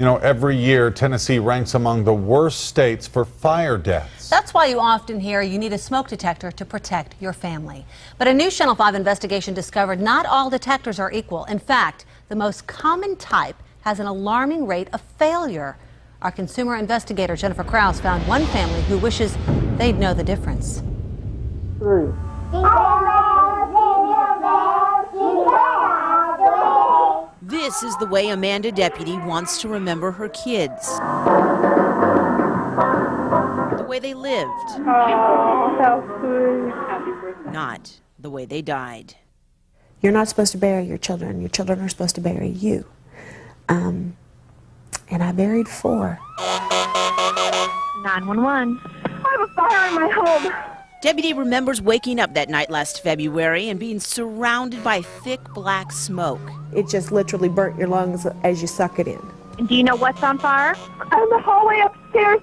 You know, every year, Tennessee ranks among the worst states for fire deaths. That's why you often hear you need a smoke detector to protect your family. But a new Channel 5 investigation discovered not all detectors are equal. In fact, the most common type has an alarming rate of failure. Our consumer investigator, Jennifer Krause, found one family who wishes they'd know the difference. This is the way Amanda Deputy wants to remember her kids. The way they lived. Oh, how sweet. Not the way they died. You're not supposed to bury your children. Your children are supposed to bury you. And I buried 4. 911. I have a fire in my home. Deputy remembers waking up that night last February and being surrounded by thick black smoke. It just literally burnt your lungs as you suck it in. Do you know what's on fire? I'm the hallway upstairs.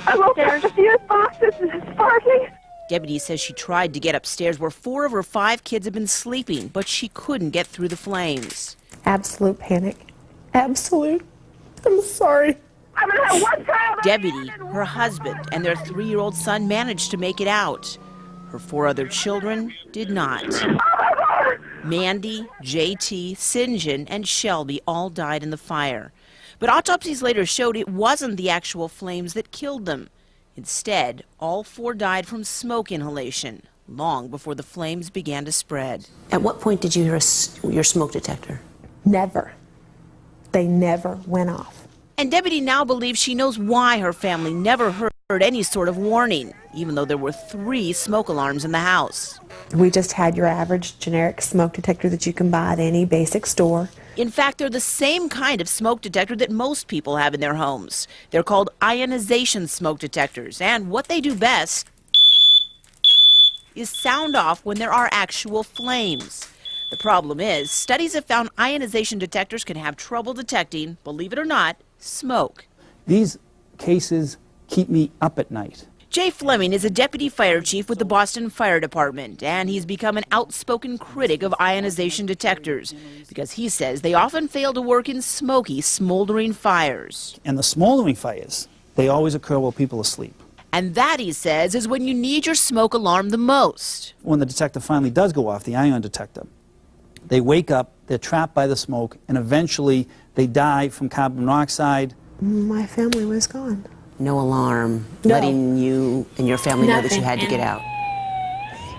I'm upstairs. The fuse boxes is sparking. Deputy says she tried to get upstairs where 4 of her 5 kids had been sleeping, but she couldn't get through the flames. Absolute panic. Absolute. I'm sorry. I'm gonna have one child. Deputy, her husband, and their 3-year-old son managed to make it out. Her 4 other children did not. Mandy, JT, Sinjin, and Shelby all died in the fire. But autopsies later showed it wasn't the actual flames that killed them. Instead, all 4 died from smoke inhalation, long before the flames began to spread. At what point did you hear your smoke detector? Never. They never went off. And Deputy now believes she knows why her family never heard any sort of warning, even though there were 3 smoke alarms in the house. We just had your average generic smoke detector that you can buy at any basic store. In fact, they're the same kind of smoke detector that most people have in their homes. They're called ionization smoke detectors, and what they do best is sound off when there are actual flames. The problem is, studies have found ionization detectors can have trouble detecting, believe it or not, smoke. These cases keep me up at night. Jay Fleming is a deputy fire chief with the Boston Fire Department, and he's become an outspoken critic of ionization detectors because he says they often fail to work in smoky, smoldering fires. And the smoldering fires, they always occur while people are asleep. And that, he says, is when you need your smoke alarm the most. When the detector finally does go off, the ion detector, they wake up, they're trapped by the smoke, and eventually they die from carbon monoxide. My family was gone. No alarm, No. letting you and your family know that you had to get out.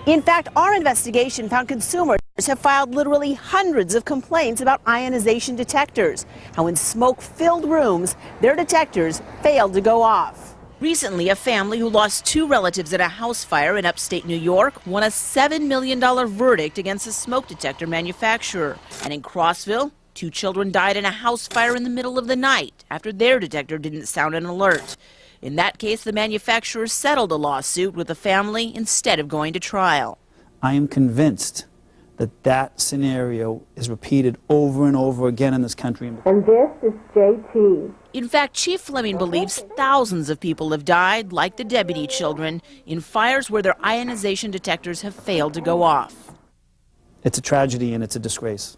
In fact, our investigation found consumers have filed literally hundreds of complaints about ionization detectors, how in smoke-filled rooms, their detectors failed to go off. Recently, a family who lost 2 relatives at a house fire in upstate New York won a $7 million verdict against a smoke detector manufacturer. And in Crossville, 2 children died in a house fire in the middle of the night after their detector didn't sound an alert. In that case, the manufacturer settled a lawsuit with the family instead of going to trial. I am convinced that that scenario is repeated over and over again in this country. And this is JT. In fact, Chief Fleming believes thousands of people have died, like the deputy children, in fires where their ionization detectors have failed to go off. It's a tragedy and it's a disgrace.